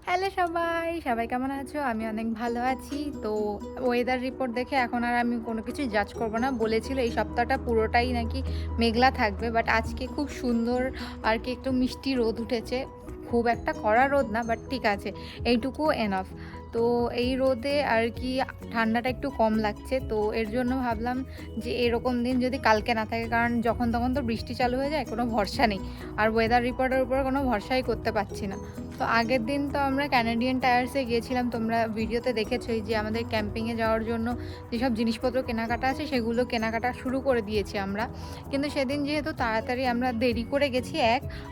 Hello সবাই, সবাই কেমন আছো? আমি অনেক ভালো আছি। তো ওয়েদার রিপোর্ট দেখে এখন আর আমি কোনো কিছুই জাজ করব না। বলেছিল এই সপ্তাহটা পুরোটাই নাকি মেঘলা থাকবে, বাট আজকে খুব সুন্দর আর কি একটু মিষ্টি রোদ উঠেছে। খুব একটা কড়া রোদ না, বাট ঠিক আছে, এইটুকু এনাফ। তো এই রোদে আর কি ঠান্ডাটা একটু কম লাগছে। তো এর জন্য ভাবলাম যে এরকম দিন যদি কালকে না থাকে, কারণ যখন তখন তো বৃষ্টি চালু হয়ে যায়, কোনো ভরসা নেই। আর ওয়েদার রিপোর্টের উপর কোনো ভরসাই করতে পারছি না। তো আগের দিন তো আমরা ক্যানাডিয়ান টায়ার্সে গিয়েছিলাম, তোমরা ভিডিওতে দেখেছোই যে আমাদের ক্যাম্পিংয়ে যাওয়ার জন্য যেসব জিনিসপত্র কেনাকাটা আছে সেগুলো কেনাকাটা শুরু করে দিয়েছি আমরা। কিন্তু সেদিন যেহেতু তাড়াতাড়ি আমরা দেরি করে গেছি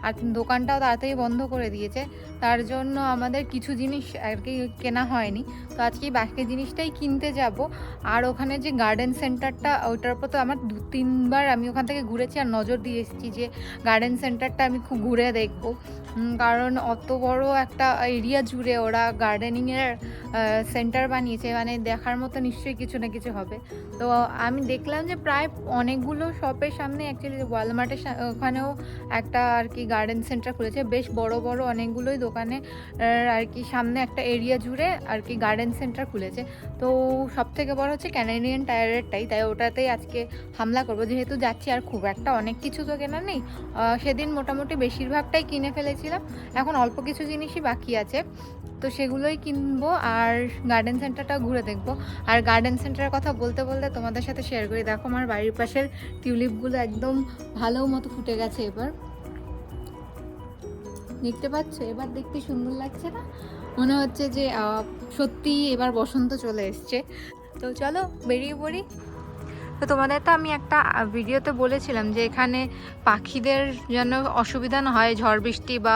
আর দোকানটাও তাড়াতাড়ি বন্ধ করে দিয়েছে, তার জন্য আমাদের কিছু জিনিস আর কি কেনা হয়নি। তো আজকে বাকি জিনিসটাই কিনতে যাব। আর ওখানে যে গার্ডেন সেন্টারটা, ওইটার উপর তো আমার 2-3বার আমি ওখান থেকে ঘুরেছি আর নজর দিয়ে এসেছি যে গার্ডেন সেন্টারটা আমি খুব ঘুরে দেখবো। কারণ অত বড় একটা এরিয়া জুড়ে ওরা গার্ডেনিংয়ের সেন্টার বানিয়েছে, মানে দেখার মতো নিশ্চয়ই কিছু না কিছু হবে। তো আমি দেখলাম যে প্রায় অনেকগুলো শপের সামনে, অ্যাকচুয়ালি ওয়ালমার্টের ওখানেও একটা আর কি গার্ডেন সেন্টার খুলেছে, বেশ বড় বড় অনেকগুলোই দোকানে আর কি সামনে একটা এরিয়া জুড়ে আর কি গার্ডেন সেন্টার খুলেছে। তো সব থেকে বড় হচ্ছে ক্যানাডিয়ান টায়ারেরটাই, তাই ওটাতেই আজকে হামলা করবো, যেহেতু যাচ্ছি। আর খুব একটা অনেক কিছু তো কেনা নেই, সেদিন মোটামুটি বেশিরভাগটাই কিনে ফেলেছিলাম, এখন অল্প কিছু জিনিসই বাকি আছে, তো সেগুলোই কিনবো আর গার্ডেন সেন্টারটা ঘুরে দেখবো। আর গার্ডেন সেন্টারের কথা বলতে বলতে তোমাদের সাথে শেয়ার করি, দেখো আমার বাড়ির পাশের টিউলিপগুলো একদম ভালো মতো ফুটে গেছে। এবার দেখতে পাচ্ছ, এবার দেখতে সুন্দর লাগছে না? মনে হচ্ছে যে সত্যি এবার বসন্ত চলে এসছে। তো চলো বেরিয়ে পড়ি। তো তোমাদের তো আমি একটা ভিডিওতে বলেছিলাম যে এখানে পাখিদের যেন অসুবিধা না হয়, ঝড় বৃষ্টি বা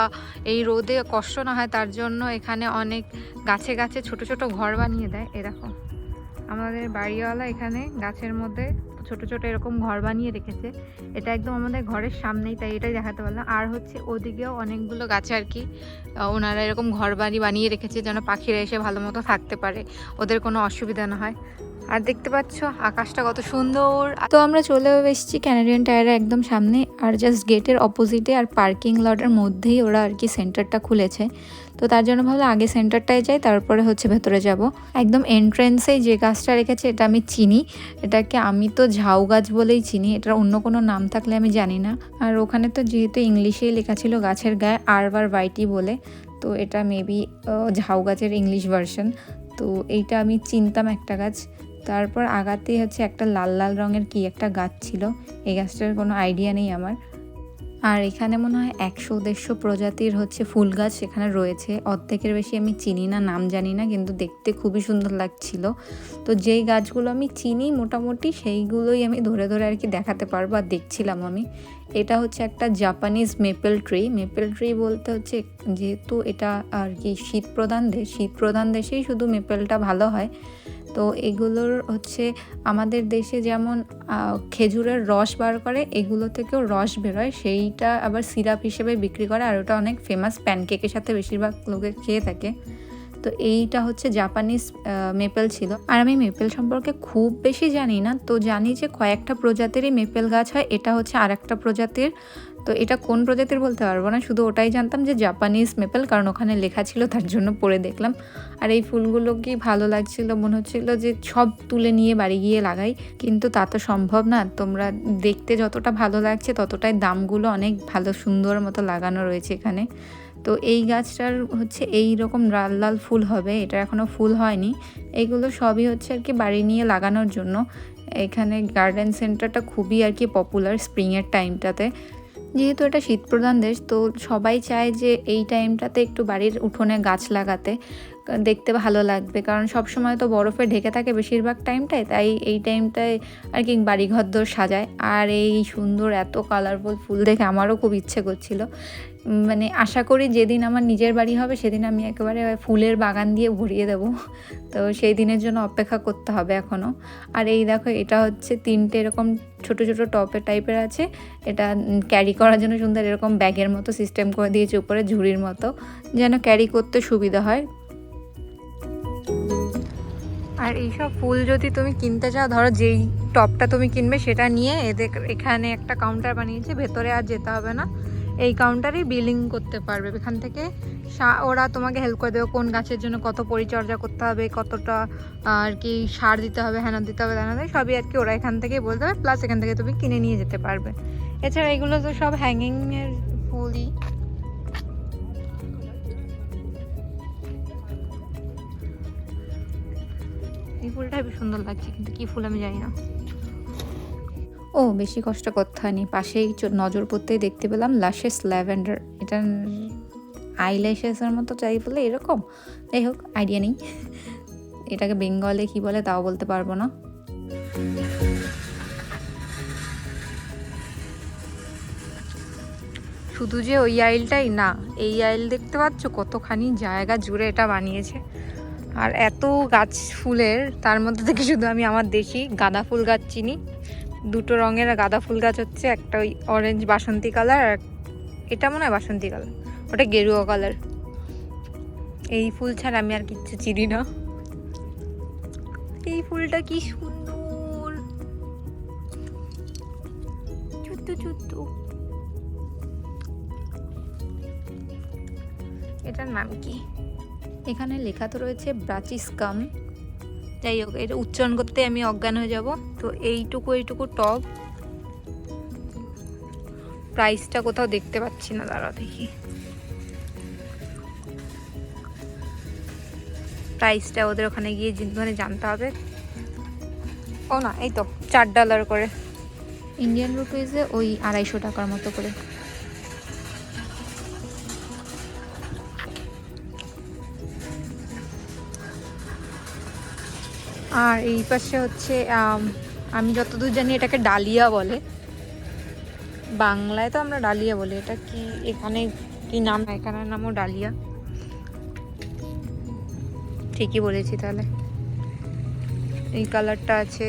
এই রোদে কষ্ট না হয়, তার জন্য এখানে অনেক গাছে গাছে ছোট ছোট ঘর বানিয়ে দেয়। এরকম আমাদের বাড়িওয়ালা এখানে গাছের মধ্যে ছোট ছোট এরকম ঘর বানিয়ে রেখেছে। এটা একদম আমাদের ঘরের সামনেই, তাই এটাই দেখাতে পারলাম। আর হচ্ছে ওদিকেও অনেকগুলো গাছে আর কি ওনারা এরকম ঘর বাড়ি বানিয়ে রেখেছে যেন পাখিরা এসে ভালো মতো থাকতে পারে, ওদের কোনো অসুবিধা না হয়। আর দেখতে পাচ্ছ আকাশটা কত সুন্দর। তো আমরা চলেও এসেছি ক্যানাডিয়ান টায়ারের একদম সামনে, আর জাস্ট গেটের অপোজিটে আর পার্কিং লটের মধ্যেই ওরা আর কি সেন্টারটা খুলেছে। তো তার জন্য ভাবলাম আগে সেন্টারটায় যাই, তারপরে হচ্ছে ভেতরে যাব। একদম এন্ট্রেন্সেই যে গাছটা রেখেছে এটা আমি চিনি, এটাকে আমি তো ঝাউ গাছ বলেই চিনি, এটার অন্য কোনো নাম থাকলে আমি জানি না। আর ওখানে তো যেহেতু ইংলিশেই লেখা ছিল গাছের গায়ে আরবারভাইটি বলে, তো এটা মেবি ঝাউ গাছের ইংলিশ ভার্সন। তো এইটা আমি চিনতাম একটা গাছ। তারপর আগাতেই হচ্ছে একটা লাল লাল রঙের কি একটা গাছ ছিল, এই গাছটার কোনো আইডিয়া নেই আমার। আর এখানে মনে হয় 100-150 প্রজাতির হচ্ছে ফুল গাছ এখানে রয়েছে, অর্ধেকের বেশি আমি চিনি না, নাম জানি না, কিন্তু দেখতে খুবই সুন্দর লাগছিল। তো যেই গাছগুলো আমি চিনি মোটামুটি সেইগুলোই আমি ধরে ধরে আর কি দেখাতে পারবো, আর দেখছিলাম আমি। এটা হচ্ছে একটা জাপানিজ মেপেল ট্রি বলতে হচ্ছে, যেহেতু এটা আর কি শীতপ্রধান দেশেই শুধু মেপেলটা ভালো হয়। তো এগুলোর হচ্ছে আমাদের দেশে যেমন খেজুরের রস বার করে, এগুলো থেকেও রস বেরোয়, সেইটা আবার সিরাপ হিসেবে বিক্রি করে, আর ওটা অনেক ফেমাস, প্যানকেকের সাথে বেশিরভাগ লোকে খেয়ে থাকে। তো এইটা হচ্ছে জাপানিজ মেপেল ছিল। আর আমি মেপেল সম্পর্কে খুব বেশি জানি না, তো জানি যে কয়েকটা প্রজাতিরই মেপেল গাছ হয়, এটা হচ্ছে আর একটা প্রজাতির। তো এটা কোন প্রজাতির বলতে পারবো না, শুধু ওটাই জানতাম যে জাপানিজ মেপেল, কারণ ওখানে লেখা ছিল, তার জন্য পড়ে দেখলাম। আর এই ফুলগুলো কি ভালো লাগছিল, মনে হচ্ছিল যে সব তুলে নিয়ে বাড়ি গিয়ে লাগাই, কিন্তু তা তো সম্ভব না। তোমরা দেখতে যতটা ভালো লাগছে ততটাই দামগুলো অনেক ভালো, সুন্দর মতো লাগানো রয়েছে এখানে। তো এই গাছটার হচ্ছে এই রকম লাল লাল ফুল হবে, এটা এখনও ফুল হয়নি। এইগুলো সবই হচ্ছে আর কি বাড়ি নিয়ে লাগানোর জন্য। এখানে গার্ডেন সেন্টারটা খুবই আর কি পপুলার স্প্রিংয়ের টাইমটাতে, যেহেতু এটা শীতপ্রধান দেশ, তো সবাই চায় যে এই টাইমটাতে একটু বাড়ির উঠোনে গাছ লাগাতে, দেখতে ভালো লাগবে, কারণ সব সময় তো বরফে ঢেকে থাকে বেশিরভাগ টাইমটায়, তাই এই টাইমটায় আর কি বাড়িঘর দোর সাজায়। আর এই সুন্দর এত কালারফুল ফুল দেখে আমারও খুব ইচ্ছে করছিল, মানে আশা করি যেদিন আমার নিজের বাড়ি হবে সেদিন আমি একেবারে ফুলের বাগান দিয়ে ভরিয়ে দেবো। তো সেই দিনের জন্য অপেক্ষা করতে হবে এখনও। আর এই দেখো, এটা হচ্ছে 3টে এরকম ছোট ছোট টপের টাইপের আছে, এটা ক্যারি করার জন্য সুন্দর এরকম ব্যাগের মতো সিস্টেম করে দিয়েছে উপরে, ঝুড়ির মতো, যেন ক্যারি করতে সুবিধা হয়। আর এইসব ফুল যদি তুমি কিনতে চাও, ধরো যেই টপটা তুমি কিনবে সেটা নিয়ে এদের এখানে একটা কাউন্টার বানিয়েছে, ভেতরে আর যেতে হবে না, এই কাউন্টারে বিলিং করতে পারবে। এখান থেকে ওরা তোমাকে হেল্প করে দেবে কোন গাছের জন্য কত পরিচর্যা করতে হবে, কতটা আর কি সার দিতে হবে, হ্যাঁ দিতে হবে, জানা যায় সবই আর কি ওরা এখান থেকেই বলতে হবে। প্লাস এখান থেকে তুমি কিনে নিয়ে যেতে পারবে। এছাড়া এগুলো তো সব হ্যাঙ্গিংয়ের ফুলই। এই ফুলটা খুব সুন্দর লাগছে, কিন্তু কি ফুল আমি জানি না। ও বেশি কষ্ট করতে হয়নি, পাশেই নজর পড়তেই দেখতে পেলাম লাশেস ল্যাভেন্ডার। এটা আইল্যাশেসের মতো চাই বলে এরকম, যাই হোক আইডিয়া নেই এটাকে বেঙ্গলে কি বলে তাও বলতে পারবো না। শুধু যে ওই আইলটাই না, এই আইল দেখতে পাচ্ছ কতখানি জায়গা জুড়ে এটা বানিয়েছে। আর এত গাছ ফুলের, তার মধ্যে থেকে শুধু আমি আমার দেশি গাঁদা ফুল গাছ চিনি। দুটো রঙের গাঁদা ফুল গাছ হচ্ছে, একটা ওই অরেঞ্জ বাসন্তী কালার, আর এটা মনে হয় বাসন্তী কালার, ওটা গেরুয়া কালার। এই ফুল ছাড়া আমি আর কিচ্ছু চিনি না। এই ফুলটা কি সুন্দর, ছোট্ট ছোট্ট। এটার নাম কি? এখানে লেখা তো রয়েছে ব্রাচিসকাম। যাই হোক, এটা উচ্চারণ করতে আমি অজ্ঞান হয়ে যাব। তো এইটুকু টব, প্রাইসটা কোথাও দেখতে পাচ্ছি না, দাঁড়াও দেখি। প্রাইসটা ওদের ওখানে গিয়ে জানতে হবে। ও না, এই তো $4 করে, ইন্ডিয়ান রুপিজে ওই 250 টাকার মতো করে। আর এই পাশে হচ্ছে আমি যতদূর জানি এটাকে ডালিয়া বলে, বাংলায় তো আমরা ডালিয়া বলি। এটা কি এখানে কি নাম? এখানের নামও ডালিয়া, ঠিকই বলেছি তাহলে। এই কালারটা আছে,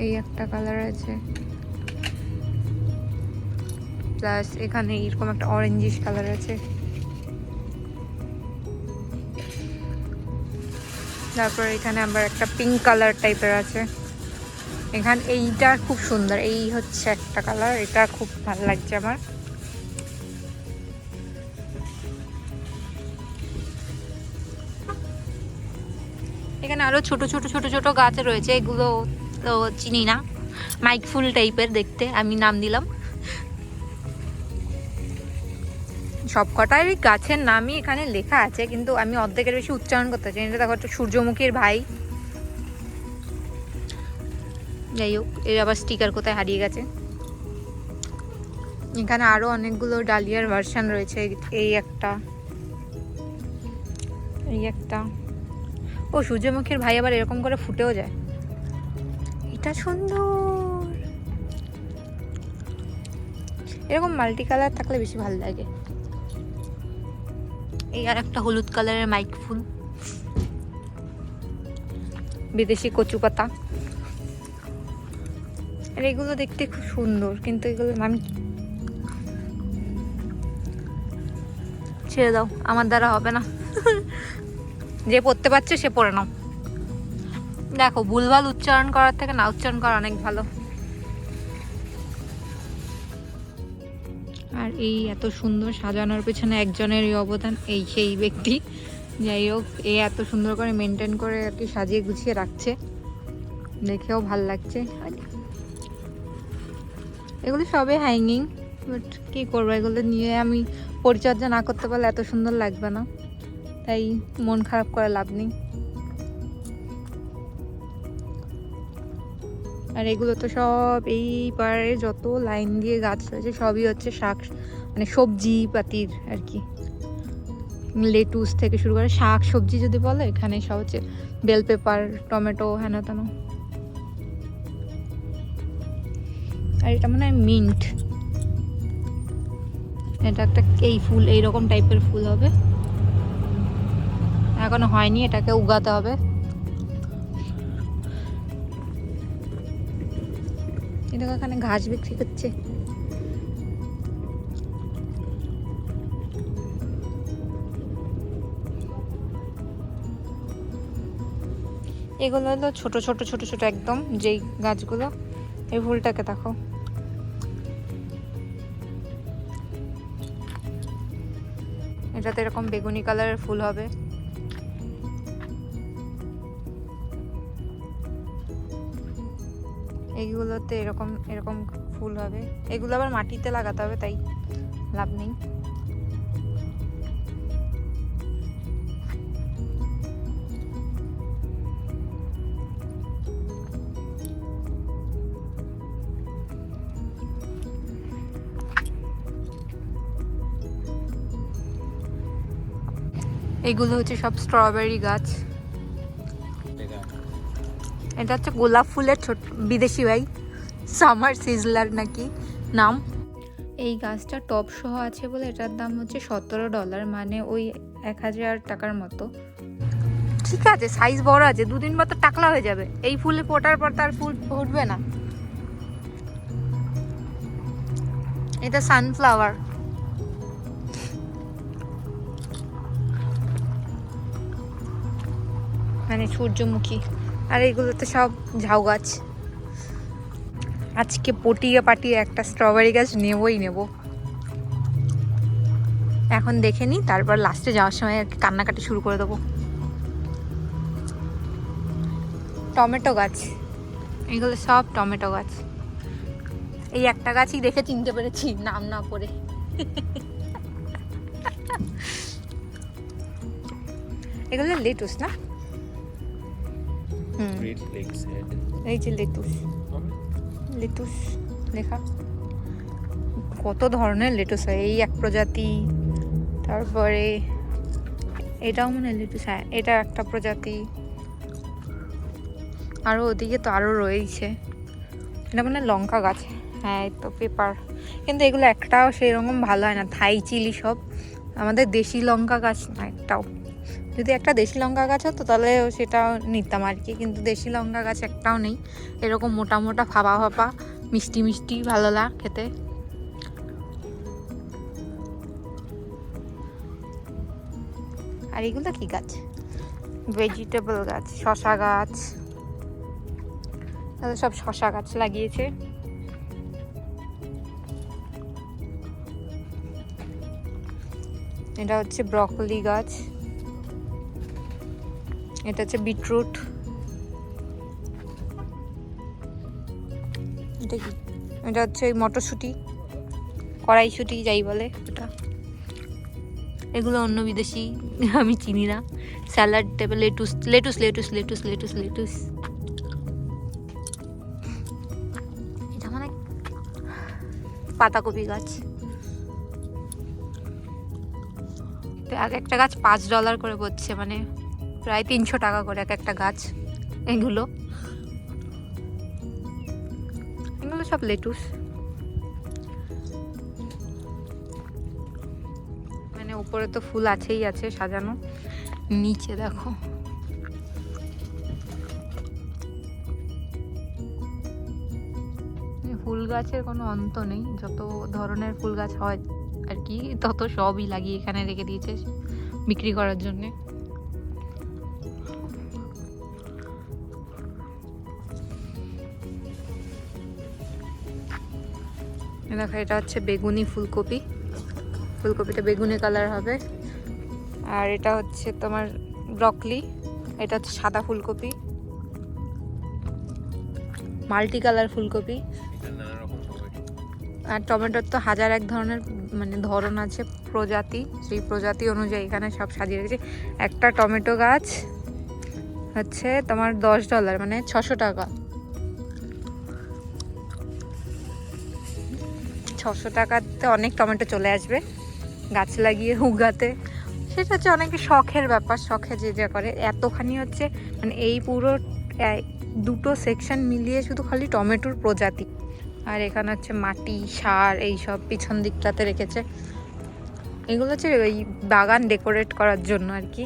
এই একটা কালার আছে, প্লাস এখানে এরকম একটা অরেঞ্জিশ কালার আছে। তারপর এখানে আবার একটা পিঙ্ক কালার টাইপের আছে। এখানে এইটা খুব সুন্দর, এই হচ্ছে একটা কালার, এটা খুব ভালো লাগছে আমার। এখানে আরো ছোট ছোট গাছ রয়েছে, এগুলো তো চিনি না, মাইক ফুল টাইপের দেখতে, আমি নাম দিলাম। সবকটারই গাছের নামই এখানে লেখা আছে, কিন্তু আমি অর্ধেকের বেশি উচ্চারণ করতে চাই। এটা দেখো একটা সূর্যমুখীর ভাই। যাই হোক, এর আবার স্টিকার কোথায় হারিয়ে গেছে। এখানে আরো অনেকগুলো ডালিয়ার ভার্সন রয়েছে। এই একটা, এই একটা। ও সূর্যমুখীর ভাই আবার এরকম করে ফুটেও যায়, এটা সুন্দর। এরকম মাল্টি কালার থাকলে বেশি ভালো লাগে। এই আর একটা হলুদ কালারের মাইক ফুল, বিদেশি কচু পাতা। আর এগুলো দেখতে খুব সুন্দর, কিন্তু এগুলোর নাম ছেড়ে দাও, আমার দ্বারা হবে না। যে পড়তে পারছে সে পড়ে নাও। দেখো, ভুলভাল উচ্চারণ করার থেকে না উচ্চারণ করা অনেক ভালো। আর এই এত সুন্দর সাজানোর পেছনে একজনেরই অবদান, এই সেই ব্যক্তি। যাই হোক, এ এত সুন্দর করে মেনটেন করে আর কি সাজিয়ে গুছিয়ে রাখছে, দেখেও ভাল লাগছে। এগুলো সবে হ্যাঙ্গিং, বাট কী করবো, এগুলো নিয়ে আমি পরিচর্যা না করতে পারলে এত সুন্দর লাগবে না, তাই মন খারাপ করে লাভ নেই। আর এগুলো তো সব এই পাড়ে যত লাইন দিয়ে গাছ রয়েছে সবই হচ্ছে শাক, মানে সবজি পাতির আর কি। লেটুস থেকে শুরু করে শাক সবজি যদি বলো, এখানে সব হচ্ছে বেল পেপার, টমেটো, হেনা তেনা। আর এটা মনে হয় মিন্ট। এটা একটা এই ফুল, এইরকম টাইপের ফুল হবে, এখনো হয়নি, এটাকে উগাতে হবে। এটা এখানে ঘাস বিক্রি করছে। এগুলো হলো ছোট ছোট একদম যেই গাছগুলো। এই ফুলটাকে দেখো, এটাতে এরকম বেগুনি কালারের ফুল হবে। এইগুলোতে এরকম এরকম ফুল হবে। এগুলো আবার মাটিতে লাগাতে হবে, তাই লাভ নেই। এগুলো হচ্ছে সব স্ট্রবেরি গাছ। এটা হচ্ছে গোলাপ ফুলের ছোট বিদেশি ভাই, সামার সিজলার নাকি নাম। এই গাছটা টপ সহ আছে বলে এটার দাম হচ্ছে $17, মানে ওই 1000 টাকার মতো। ঠিক আছে, সাইজ বড় আছে, 2 দিন পর তো টাকলা হয়ে যাবে। এই ফুলে ফোটার পর তার ফুল ফুটবে না। এটা সানফ্লাওয়ার। মানে সূর্যমুখী। আর এইগুলো তো সব ঝাউ গাছ। আজকে পটিয়ে পাটিয়ে একটা স্ট্রবেরি গাছ নেবই নেব। এখন দেখে নিই, তারপর লাস্টে যাওয়ার সময় আর কি কান্নাকাটি শুরু করে দেবো। টমেটো গাছ, এগুলো সব টমেটো গাছ। এই একটা গাছই দেখে চিনতে পেরেছি নাম না পড়ে। এগুলো লেটুস না? এই যে লেটুস, লেটুস লেখা। কত ধরনের লেটুস হয়, এই এক প্রজাতি, তারপরে এটাও মনে হয় লেটুস। হ্যাঁ, এটা একটা প্রজাতি। আরও ওদিকে তো আরও রয়েছে। এটা মানে লঙ্কা গাছ। হ্যাঁ, এই তো পেপার। কিন্তু এগুলো একটাও সেরকম ভালো হয় না, থাই চিলি সব। আমাদের দেশি লঙ্কা গাছ না একটাও। যদি একটা দেশি লঙ্কা গাছ হতো তাহলে সেটাও নিতাম আর কি, কিন্তু দেশি লঙ্কা গাছ একটাও নেই। এরকম মোটা মোটা ফাঁপা ফাঁপা, মিষ্টি মিষ্টি, ভালো লাগে খেতে। আর এগুলো কি গাছ? ভেজিটেবল গাছ, শশা গাছ। তাহলে সব শশা গাছ লাগিয়েছে। এটা হচ্ছে ব্রকলি গাছ। এটা হচ্ছে বিটরুট। এটা কি? এটা হচ্ছে ওই মটরশুঁটি, কড়াইশুঁটি যাই বলে ওটা। এগুলো অন্য বিদেশি, আমি চিনি না। Salad table, lettuce lettuce lettuce lettuce lettuce lettuce. এটা মানে পাতাকপি গাছ। এক একটা গাছ $5 করে পড়ছে, মানে প্রায় 300 টাকা করে এক একটা গাছ। এগুলো এগুলো সব লেটুস। মানে উপরে তো ফুল আছেই আছে সাজানো, নিচে দেখো। ফুল গাছের কোনো অন্ত নেই, যত ধরনের ফুল গাছ হয় আর কি তত সবই লাগিয়ে এখানে রেখে দিয়েছে বিক্রি করার জন্যে। দেখো, এটা হচ্ছে বেগুনি ফুলকপি। ফুলকপিটা বেগুনি কালার হবে। আর এটা হচ্ছে তোমার ব্রকলি। এটা হচ্ছে সাদা ফুলকপি, মাল্টি কালার ফুলকপি। আর টমেটোর তো 1001 ধরনের মানে ধরন আছে, প্রজাতি। সেই প্রজাতি অনুযায়ী এখানে সব সাজিয়ে রেখেছি। একটা টমেটো গাছ হচ্ছে তোমার $10, মানে 600 টাকা। 600 টাকাতে অনেক টমেটো চলে আসবে গাছ লাগিয়ে উগাতে। সেটা হচ্ছে অনেকে শখের ব্যাপার, শখে যে যা করে। এতখানি হচ্ছে মানে এই পুরো দুটো সেকশন মিলিয়ে শুধু খালি টমেটোর প্রজাতি। আর এখানে হচ্ছে মাটি, সার, এইসব পিছন দিকটাতে রেখেছে। এগুলো হচ্ছে ওই বাগান ডেকোরেট করার জন্য আর কি।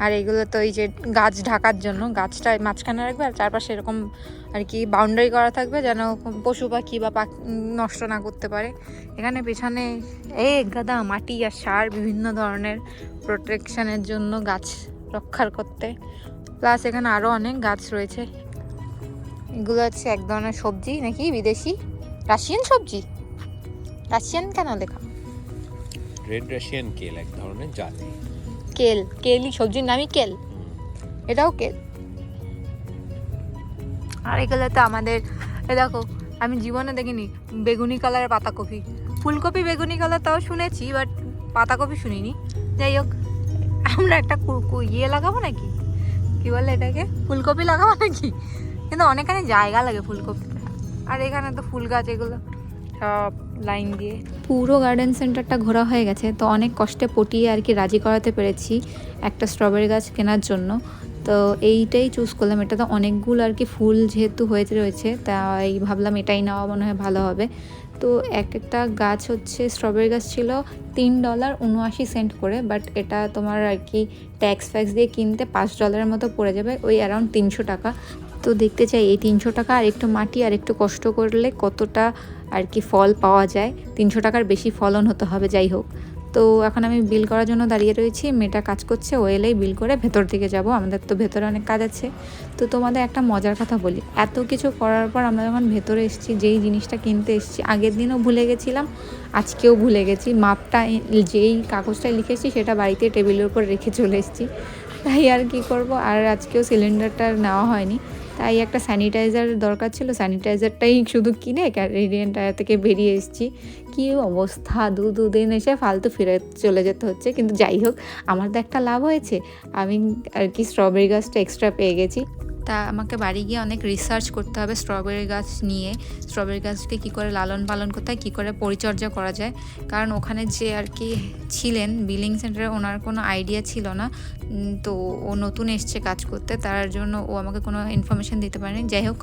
আর এগুলো তো এই যে গাছ ঢাকার জন্য, গাছটা মাঝখানে রাখবে আর চারপাশে এরকম আর কি বাউন্ডারি করা থাকবে, যেন পশু পাখি বা নষ্ট না করতে পারে। এখানে পেছনে গাদা মাটি আর সার, বিভিন্ন ধরনের প্রোটেকশনের জন্য, গাছ রক্ষার করতে। প্লাস এখানে আরও অনেক গাছ রয়েছে। এগুলো হচ্ছে এক ধরনের সবজি নাকি, বিদেশি রাশিয়ান সবজি। রাশিয়ান কেন লেখা? রেড রাশিয়ান কেল, এক ধরনের জালি। কেল, কেলই সবজির নামই কেল, এটাও কেল। আর এগুলো তো আমাদের, দেখো আমি জীবনে দেখিনি বেগুনি কালারের পাতাকপি। ফুলকপি বেগুনি কালার তাও শুনেছি, বাট পাতাকপি শুনিনি। যাই হোক, আমরা একটা ইয়ে লাগাবো নাকি, কি বলে এটাকে, ফুলকপি লাগাবো নাকি, কিন্তু অনেকখানি জায়গা লাগে ফুলকপিতে। আর এখানে তো ফুল গাছ এগুলো সব লাইন দিয়ে। পুরো গার্ডেন সেন্টারটা ঘোরা হয়ে গেছে, তো অনেক কষ্টে পটিয়ে আর কি রাজি করাতে পেরেছি একটা স্ট্রবেরি গাছ কেনার জন্য। তো এইটাই চুজ করলাম, এটা তো অনেকগুলো আর কি ফুল যেহেতু হয়ে রয়েছে, তাই ভাবলাম এটাই নেওয়া মনে হয় ভালো হবে। তো একটা গাছ হচ্ছে, স্ট্রবেরি গাছ ছিল $3.79 করে, বাট এটা তোমার আর কি ট্যাক্স ফ্যাক্স দিয়ে কিনতে $5 মতো পড়ে যাবে, ওই অ্যারাউন্ড 300 টাকা। তো দেখতে চাই এই 300 টাকা আর একটু মাটি আর একটু কষ্ট করলে কতটা আর কি ফল পাওয়া যায়। 300 টাকার বেশি ফলন হতে হবে। যাই হোক, তো এখন আমি বিল করার জন্য দাঁড়িয়ে রয়েছি, মেয়েটা কাজ করছে, ও এলেই বিল করে ভেতর দিকে যাব, আমাদের তো ভেতরে অনেক কাজ আছে। তো তোমাদের একটা মজার কথা বলি, এত কিছু করার পর আমরা যখন ভেতরে এসেছি, যেই জিনিসটা কিনতে এসেছি আগের দিনও ভুলে গেছিলাম, আজকেও ভুলে গেছি। মাপটা যেই কাগজটায় লিখেছি সেটা বাড়িতে টেবিলের উপর রেখে চলে এসেছি, তাই আর কি করব। আর আজকেও সিলিন্ডারটা নেওয়া হয়নি, তাই একটা স্যানিটাইজার দরকার ছিল, স্যানিটাইজারটাই শুধু কিনে রেডিয়েন্ট থেকে বেরিয়ে এসেছি। কী অবস্থা, দুদিন এসে ফালতু ফিরে চলে যেতে হচ্ছে, কিন্তু যাই হোক, আমার তো একটা লাভ হয়েছে, আমি আর কি স্ট্রবেরি গাছটা এক্সট্রা পেয়ে গেছি। তা আমাকে বাড়ি গিয়ে অনেক রিসার্চ করতে হবে স্ট্রবেরি গাছ নিয়ে, স্ট্রবেরি গাছকে কী করে লালন পালন করতে হয়, কী করে পরিচর্যা করা যায়। কারণ ওখানে যে আর কি ছিলেন বিলিং সেন্টারে, ওনার কোনো আইডিয়া ছিল না, তো ও নতুন এসছে কাজ করতে, তার জন্য ও আমাকে কোনো ইনফরমেশান দিতে পারেনি। যাই হোক,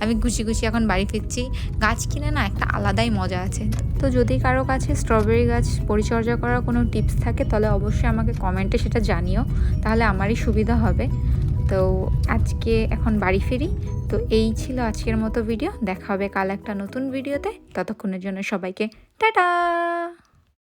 আমি খুশি এখন বাড়ি ফিরছি। গাছ কিনে না একটা আলাদাই মজা আছে। তো যদি কারো কাছে স্ট্রবেরি গাছ পরিচর্যা করার কোনো টিপস থাকে, তাহলে অবশ্যই আমাকে কমেন্টে সেটা জানিও, তাহলে আমারই সুবিধা হবে। তো আজকে এখন বাড়ি ফিরি। তো এই ছিল আজকের মতো ভিডিও, দেখা হবে কাল একটা নতুন ভিডিওতে। ততক্ষণের জন্য সবাইকে টাটা।